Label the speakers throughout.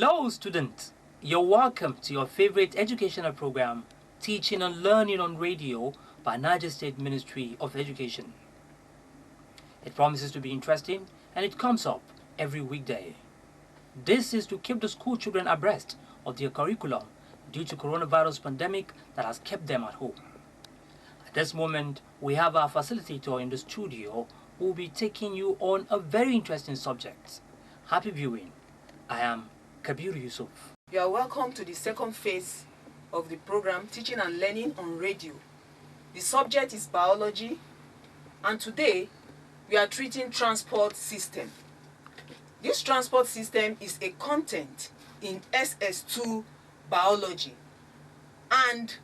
Speaker 1: Hello students, you're welcome to your favorite educational program, Teaching and Learning on Radio by Niger State Ministry of Education. It promises to be interesting and it comes up every weekday. This is to keep the school children abreast of their curriculum due to coronavirus pandemic that has kept them at home. At this moment, we have our facilitator in the studio who will be taking you on a very interesting subject. Happy viewing. I am Kabir Yusuf.
Speaker 2: You are welcome to the second phase of the program, Teaching and Learning on Radio. The subject is biology, and today we are treating transport system. This transport system is a content in SS2 biology, and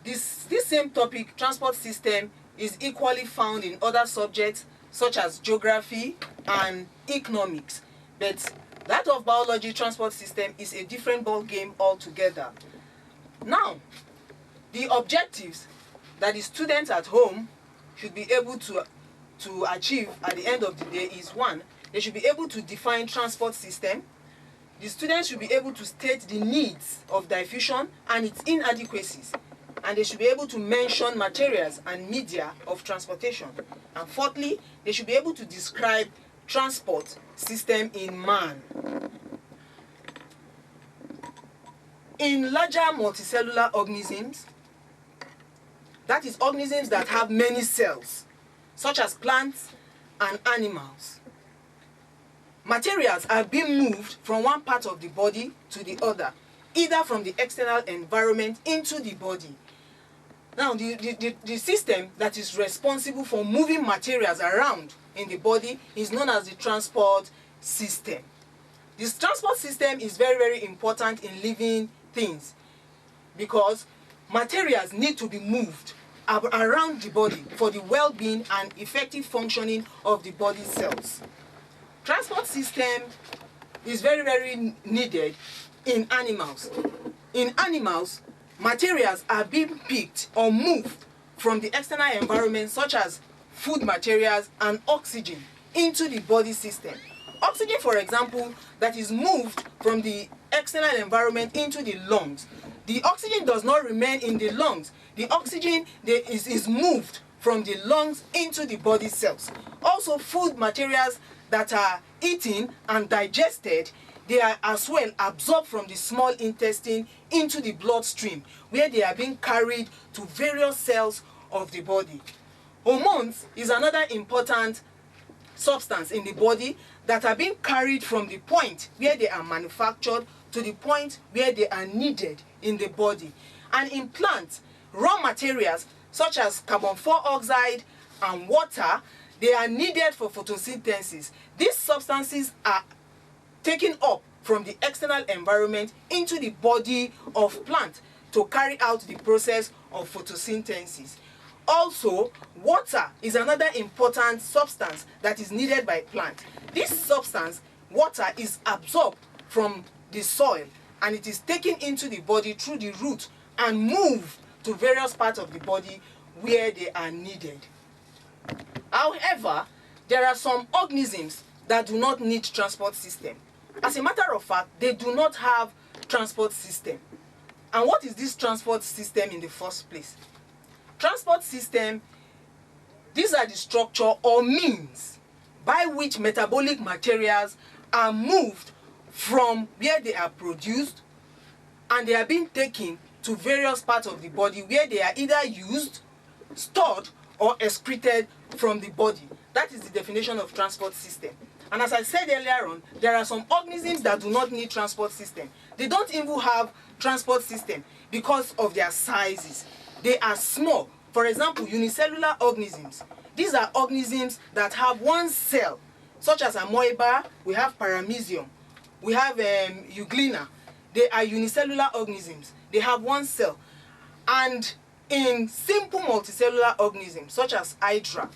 Speaker 2: this same topic, transport system, is equally found in other subjects such as geography and economics, but that of biology transport system is a different ball game altogether. Now, the objectives that the students at home should be able to achieve at the end of the day is: one, they should be able to define transport system. The students should be able to state the needs of diffusion and its inadequacies, and they should be able to mention materials and media of transportation. And fourthly, they should be able to describe transport system in man. In larger multicellular organisms, that is organisms that have many cells, such as plants and animals, materials are being moved from one part of the body to the other, either from the external environment into the body. Now, the system that is responsible for moving materials around in the body is known as the transport system. This transport system is very, very important in living things because materials need to be moved around the body for the well-being and effective functioning of the body cells. Transport system is very, very needed in animals. In animals, materials are being picked or moved from the external environment, such as food materials and oxygen, into the body system. Oxygen, for example, that is moved from the external environment into the lungs. The oxygen does not remain in the lungs. The oxygen is moved from the lungs into the body cells. Also, food materials that are eaten and digested, they are as well absorbed from the small intestine into the bloodstream, where they are being carried to various cells of the body. Hormones is another important substance in the body that are being carried from the point where they are manufactured to the point where they are needed in the body. And in plants, raw materials such as carbon dioxide and water, they are needed for photosynthesis. These substances are taken up from the external environment into the body of plant to carry out the process of photosynthesis. Also, water is another important substance that is needed by plant. This substance, water, is absorbed from the soil and it is taken into the body through the root and moved to various parts of the body where they are needed. However, there are some organisms that do not need transport system. As a matter of fact, they do not have transport system. And what is this transport system in the first place? Transport system, these are the structure or means by which metabolic materials are moved from where they are produced and they are being taken to various parts of the body where they are either used, stored, or excreted from the body. That is the definition of transport system. And as I said earlier on, there are some organisms that do not need transport system. They don't even have transport system because of their sizes. They are small. For example, unicellular organisms. These are organisms that have one cell, such as amoeba, we have paramecium, we have euglena. They are unicellular organisms. They have one cell. And in simple multicellular organisms, such as hydra,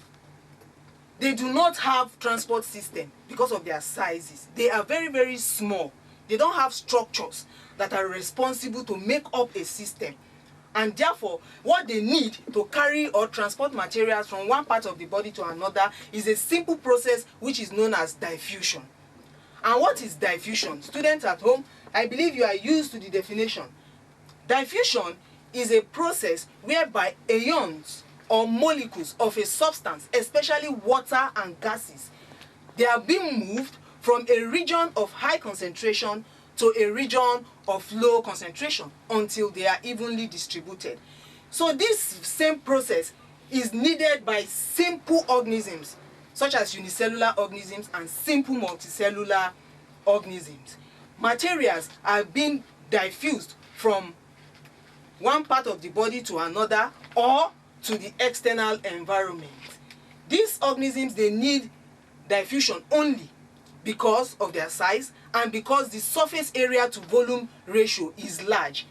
Speaker 2: they do not have transport system because of their sizes. They are very, very small. They don't have structures that are responsible to make up a system. And therefore, what they need to carry or transport materials from one part of the body to another is a simple process which is known as diffusion. And what is diffusion? Students at home, I believe you are used to the definition. Diffusion is a process whereby ions or molecules of a substance, especially water and gases, they are being moved from a region of high concentration to a region of low concentration until they are evenly distributed. So this same process is needed by simple organisms such as unicellular organisms and simple multicellular organisms. Materials are being diffused from one part of the body to another or to the external environment. These organisms, they need diffusion only because of their size and because the surface area to volume ratio is large.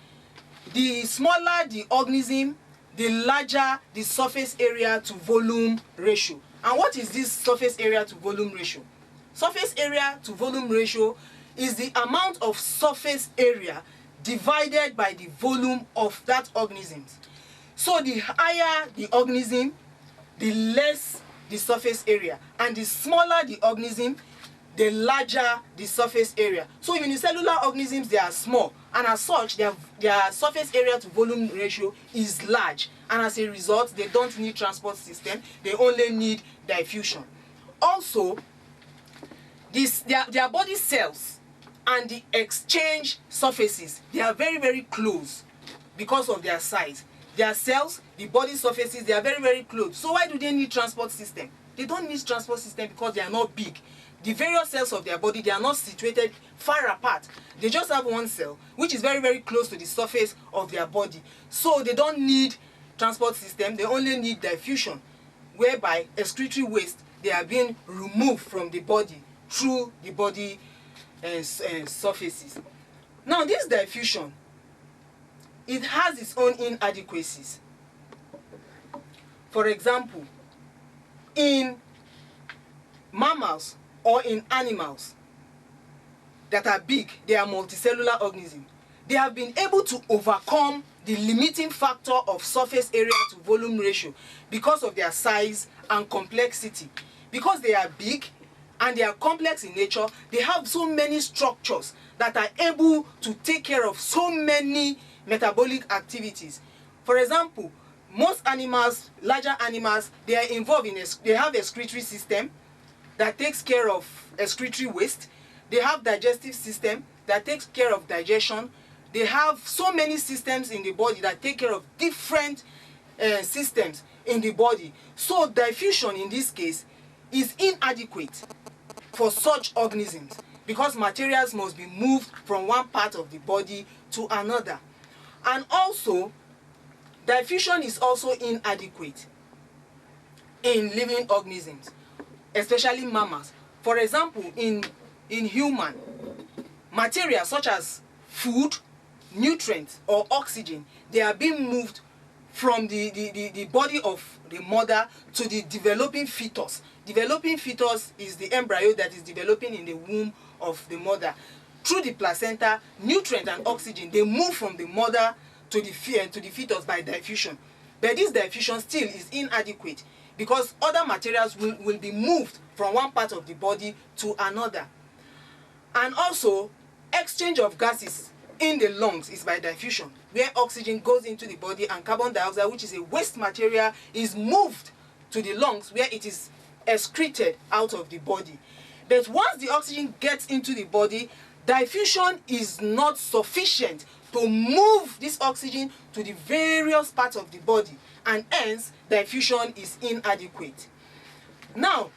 Speaker 2: The smaller the organism, the larger the surface area to volume ratio. And what is this surface area to volume ratio? Surface area to volume ratio is the amount of surface area divided by the volume of that organism. So the higher the organism, the less the surface area, and the smaller the organism, the larger the surface area. So unicellular organisms, they are small, and as such their surface area to volume ratio is large, and as a result they don't need transport system, they only need diffusion. Also, their body cells and the exchange surfaces, they are very, very close because of their size. Their cells, the body surfaces, they are very, very close. So why do they need transport system? They don't need transport system because they are not big. The various cells of their body, they are not situated far apart. They just have one cell, which is very, very close to the surface of their body. So they don't need transport system, they only need diffusion, whereby excretory waste, they are being removed from the body through the body surfaces. Now this diffusion, it has its own inadequacies. For example, in mammals or in animals that are big, they are multicellular organisms, they have been able to overcome the limiting factor of surface area to volume ratio because of their size and complexity. Because they are big and they are complex in nature, they have so many structures that are able to take care of so many metabolic activities. For example, most animals, larger animals, they are involved in they have excretory system that takes care of excretory waste. They have digestive system that takes care of digestion. They have so many systems in the body that take care of different systems in the body. So diffusion in this case is inadequate for such organisms because materials must be moved from one part of the body to another. And also, diffusion is also inadequate in living organisms, especially mammals. For example, in human, materials such as food, nutrients, or oxygen, they are being moved from the body of the mother to the developing fetus. Developing fetus is the embryo that is developing in the womb of the mother. Through the placenta, nutrient and oxygen, they move from the mother to the fetus by diffusion. But this diffusion still is inadequate because other materials will be moved from one part of the body to another. And also, exchange of gases in the lungs is by diffusion, where oxygen goes into the body and carbon dioxide, which is a waste material, is moved to the lungs where it is excreted out of the body. But once the oxygen gets into the body, diffusion is not sufficient to move this oxygen to the various parts of the body, and hence diffusion is inadequate. Now,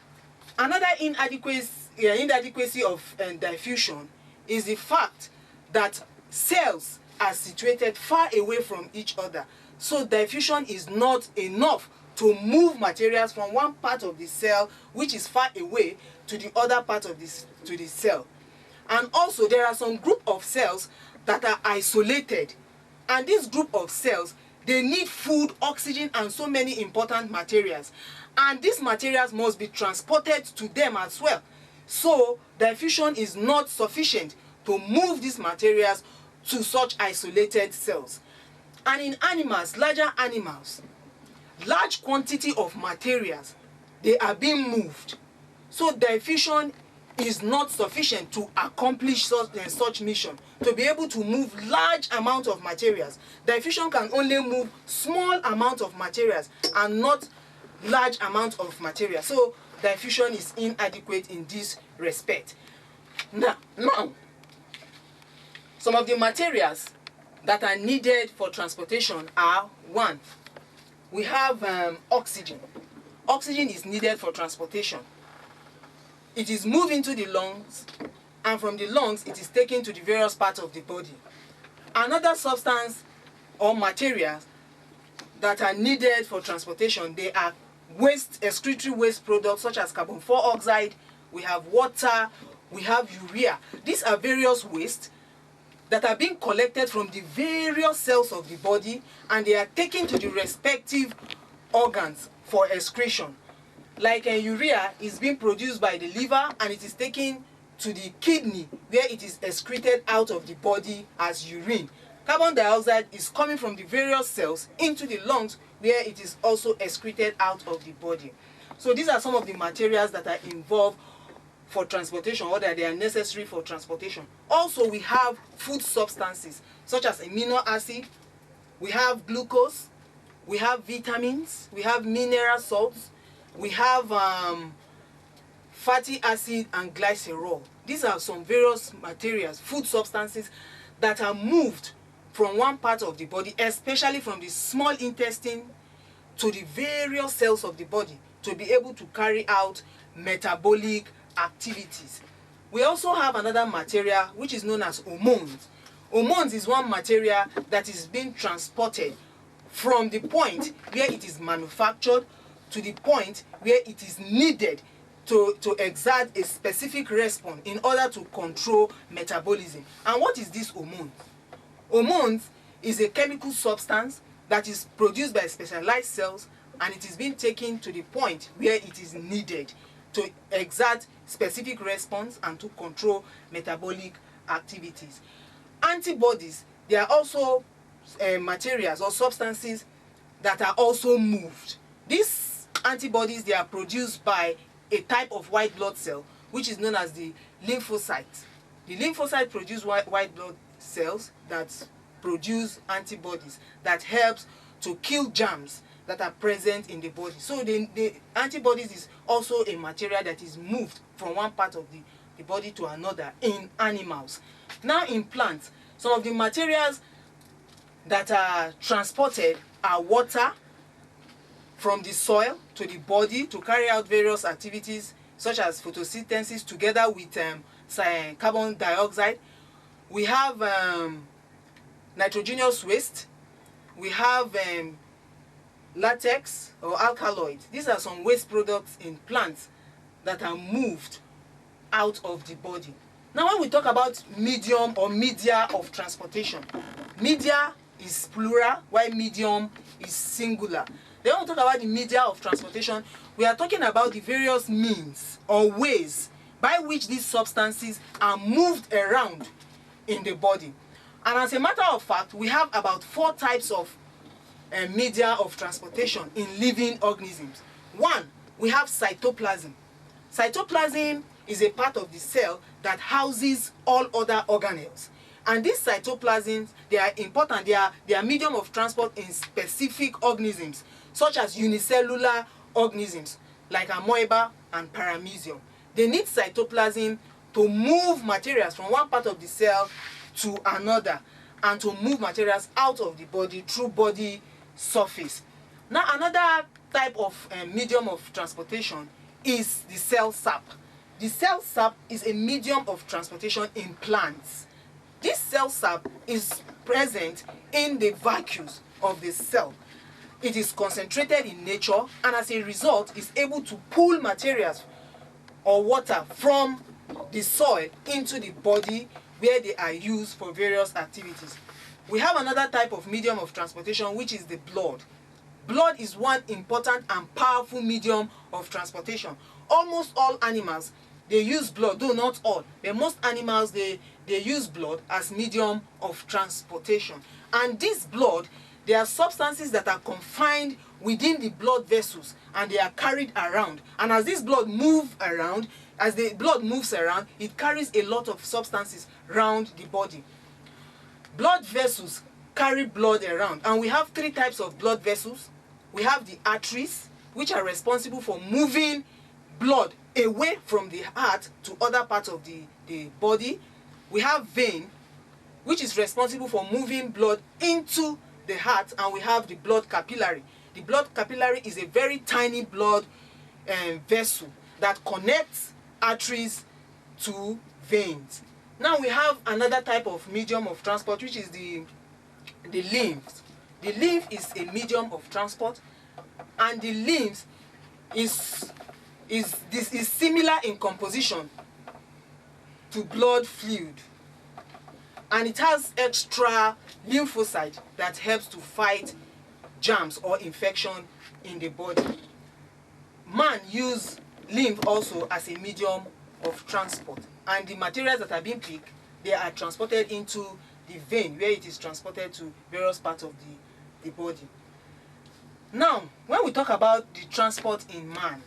Speaker 2: another inadequacy of diffusion is the fact that cells are situated far away from each other. So diffusion is not enough to move materials from one part of the cell, which is far away, to the other part of the cell. And also, there are some group of cells that are isolated, and this group of cells, they need food, oxygen, and so many important materials, and these materials must be transported to them as well. So diffusion is not sufficient to move these materials to such isolated cells. And in animals, larger animals, large quantity of materials, they are being moved. So diffusion is not sufficient to accomplish such mission, to be able to move large amount of materials. Diffusion can only move small amount of materials and not large amount of material. So diffusion is inadequate in this respect. Now, some of the materials that are needed for transportation are: one, we have oxygen. Oxygen is needed for transportation. It is moved into the lungs, and from the lungs it is taken to the various parts of the body. Another substance or materials that are needed for transportation, they are excretory waste products such as carbon dioxide, we have water, we have urea. These are various wastes that are being collected from the various cells of the body, and they are taken to the respective organs for excretion. Like urea is being produced by the liver, and it is taken to the kidney where it is excreted out of the body as urine. Carbon dioxide is coming from the various cells into the lungs where it is also excreted out of the body. So these are some of the materials that are involved for transportation, or that they are necessary for transportation. Also, we have food substances such as amino acid, we have glucose, we have vitamins, we have mineral salts, we have fatty acid and glycerol. These are some various materials, food substances that are moved from one part of the body, especially from the small intestine to the various cells of the body, to be able to carry out metabolic activities. We also have another material which is known as hormones. Hormones is one material that is being transported from the point where it is manufactured to the point where it is needed to exert a specific response in order to control metabolism. And what is this hormone? Hormones is a chemical substance that is produced by specialized cells, and it is being taken to the point where it is needed to exert specific response and to control metabolic activities. Antibodies, they are also materials or substances that are also moved. These antibodies, they are produced by a type of white blood cell which is known as the lymphocyte. The lymphocyte produce white blood cells that produce antibodies that helps to kill germs that are present in the body. So the antibodies is also a material that is moved from one part of the body to another in animals. Now in plants, some of the materials that are transported are water from the soil to the body to carry out various activities such as photosynthesis together with carbon dioxide. We have nitrogenous waste. We have latex or alkaloids. These are some waste products in plants that are moved out of the body. Now when we talk about medium or media of transportation, media is plural while medium is singular. Then when we talk about the media of transportation, we are talking about the various means or ways by which these substances are moved around in the body. And as a matter of fact, we have about 4 types of media of transportation in living organisms. One, we have cytoplasm. Cytoplasm is a part of the cell that houses all other organelles. And these cytoplasms, they are important. They are medium of transport in specific organisms, such as unicellular organisms like amoeba and paramecium. They need cytoplasm to move materials from one part of the cell to another and to move materials out of the body through body surface. Now another type of medium of transportation is the cell sap. The cell sap is a medium of transportation in plants. This cell sap is present in the vacuoles of the cell. It is concentrated in nature, and as a result is able to pull materials or water from the soil into the body where they are used for various activities. We have another type of medium of transportation, which is the blood. Blood is one important and powerful medium of transportation. Almost all animals, they use blood, though not all, but most animals, they use blood as medium of transportation. And this blood, there are substances that are confined within the blood vessels and they are carried around. And as this blood moves around, as the blood moves around, it carries a lot of substances around the body. Blood vessels carry blood around, and we have three types of blood vessels. We have the arteries, which are responsible for moving blood away from the heart to other parts of the body. We have vein, which is responsible for moving blood into the heart, and we have the blood capillary. The blood capillary is a very tiny blood vessel that connects arteries to veins. Now we have another type of medium of transport, which is the lymph. The lymph is a medium of transport, and the lymph is similar in composition to blood fluid, and it has extra lymphocyte that helps to fight germs or infection in the body. Man use lymph also as a medium of transport, and the materials that are being picked, they are transported into the vein, where it is transported to various parts of the body. Now, when we talk about the transport in man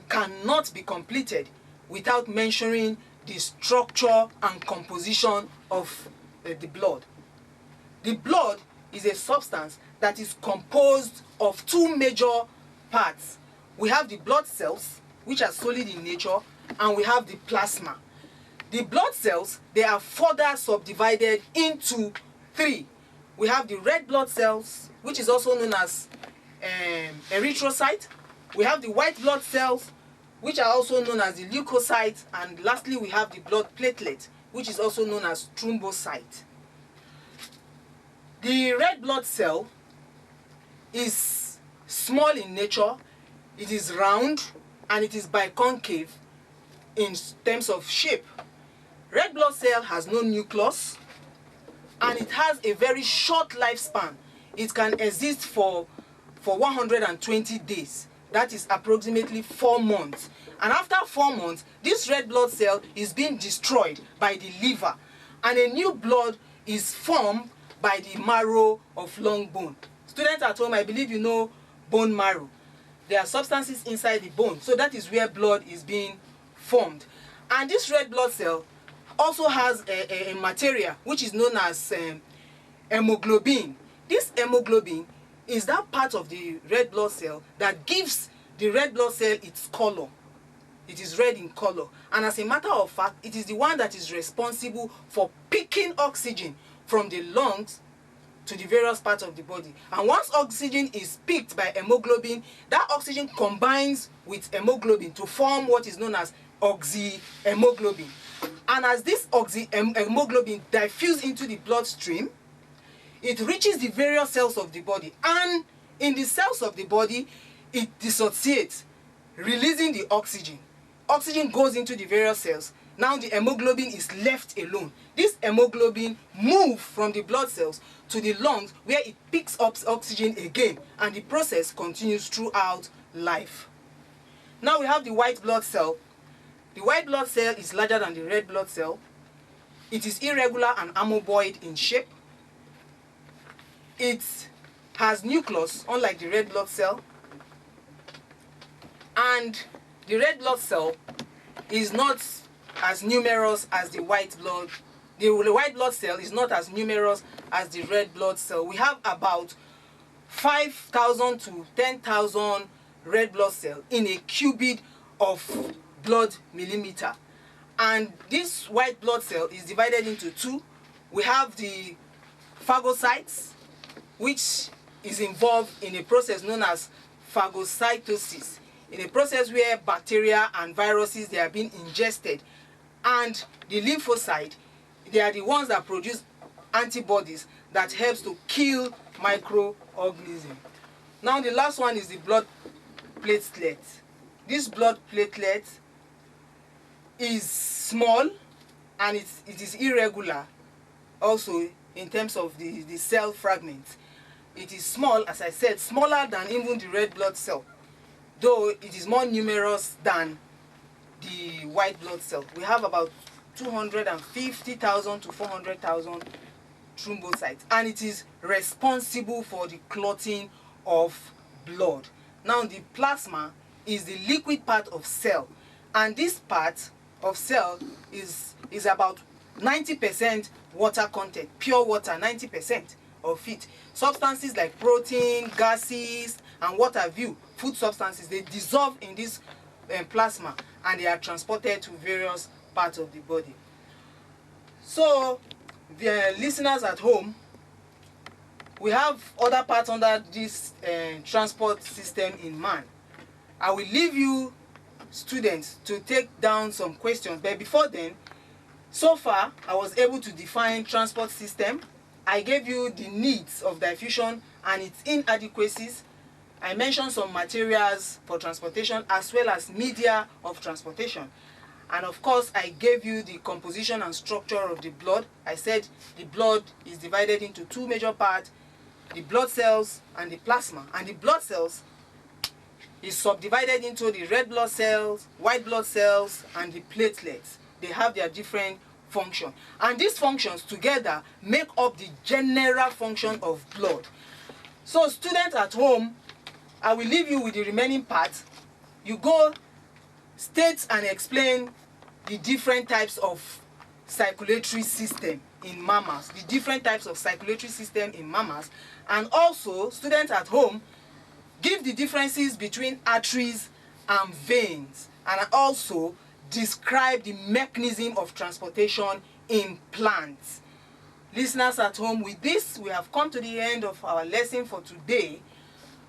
Speaker 2: cannot be completed without mentioning the structure and composition of the blood. The blood is a substance that is composed of two major parts. We have the blood cells, which are solid in nature, and we have the plasma. The blood cells, they are further subdivided into three. We have the red blood cells, which is also known as erythrocyte. We have the white blood cells, which are also known as the leukocytes. And lastly, we have the blood platelet, which is also known as thrombocyte. The red blood cell is small in nature, it is round, and it is biconcave in terms of shape. Red blood cell has no nucleus, and it has a very short lifespan. It can exist for 120 days. That is approximately 4 months. And after 4 months, this red blood cell is being destroyed by the liver, and a new blood is formed by the marrow of long bone. Students at home, I believe you know bone marrow. There are substances inside the bone, so that is where blood is being formed. And this red blood cell also has a material which is known as hemoglobin. This hemoglobin is that part of the red blood cell that gives the red blood cell its color. It is red in color, and as a matter of fact, it is the one that is responsible for picking oxygen from the lungs to the various parts of the body. And once oxygen is picked by hemoglobin, that oxygen combines with hemoglobin to form what is known as oxyhemoglobin. And as this oxyhemoglobin diffuses into the bloodstream, it reaches the various cells of the body, and in the cells of the body, it dissociates, releasing the oxygen. Oxygen goes into the various cells. Now the hemoglobin is left alone. This hemoglobin moves from the blood cells to the lungs, where it picks up oxygen again, and the process continues throughout life. Now we have the white blood cell. The white blood cell is larger than the red blood cell. It is irregular and amoeboid in shape. It has nucleus, unlike the red blood cell. And the red blood cell is not as numerous as the white blood. The white blood cell is not as numerous as the red blood cell. We have about 5,000 to 10,000 red blood cells in a cubit of blood millimeter. And this white blood cell is divided into two. We have the phagocytes, which is involved in a process known as phagocytosis, in a process where bacteria and viruses, they are being ingested. And the lymphocyte, they are the ones that produce antibodies that helps to kill microorganisms. Now the last one is the blood platelet. This blood platelet is small, and it is irregular also in terms of the cell fragments. It is small, as I said, smaller than even the red blood cell, though it is more numerous than the white blood cell. We have about 250,000 to 400,000 thrombocytes, and it is responsible for the clotting of blood. Now the plasma is the liquid part of cell, and this part of cell is about 90% water content, pure water, 90% of it. Substances like protein, gases, and what have you, food substances, they dissolve in this plasma and they are transported to various parts of the body. So, the listeners at home, we have other parts under this transport system in man. I will leave you, students, to take down some questions, but before then, so far, I was able to define transport system. I gave you the needs of diffusion and its inadequacies. I mentioned some materials for transportation as well as media of transportation. And of course, I gave you the composition and structure of the blood. I said the blood is divided into two major parts, the blood cells and the plasma. And the blood cells is subdivided into the red blood cells, white blood cells, and the platelets. They have their different functions. And these functions together make up the general function of blood. So students at home, I will leave you with the remaining part. You go state and explain the different types of circulatory system in mammals, the different types of circulatory system in mammals, and also students at home give the differences between arteries and veins, and also describe the mechanism of transportation in plants. Listeners at home, with this, we have come to the end of our lesson for today.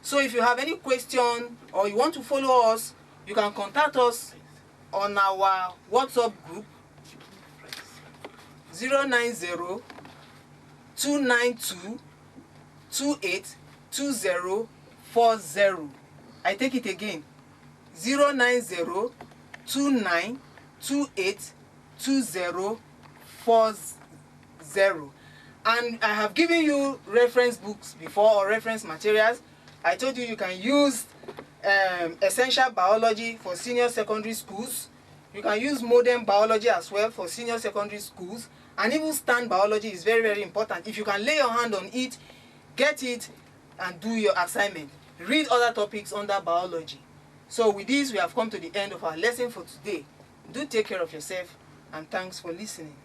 Speaker 2: So if you have any question or you want to follow us, you can contact us on our WhatsApp group 090 292 282040. I take it again, 090 29282040. And I have given you reference books before, or reference materials. I told you you can use Essential Biology for senior secondary schools. You can use Modern Biology as well for senior secondary schools. And even Stand Biology is very, very important. If you can lay your hand on it, get it, and do your assignment. Read other topics under biology. So with this, we have come to the end of our lesson for today. Do take care of yourself, and thanks for listening.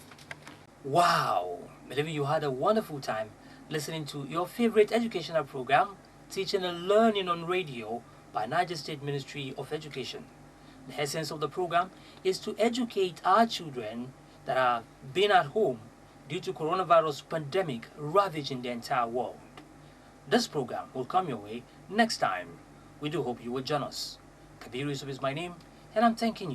Speaker 1: Wow! Believe you had a wonderful time listening to your favorite educational program, Teaching and Learning on Radio by Niger State Ministry of Education. The essence of the program is to educate our children that have been at home due to coronavirus pandemic ravaging the entire world. This program will come your way next time. We do hope you will join us. Kabir Yusuf is my name, and I'm thanking you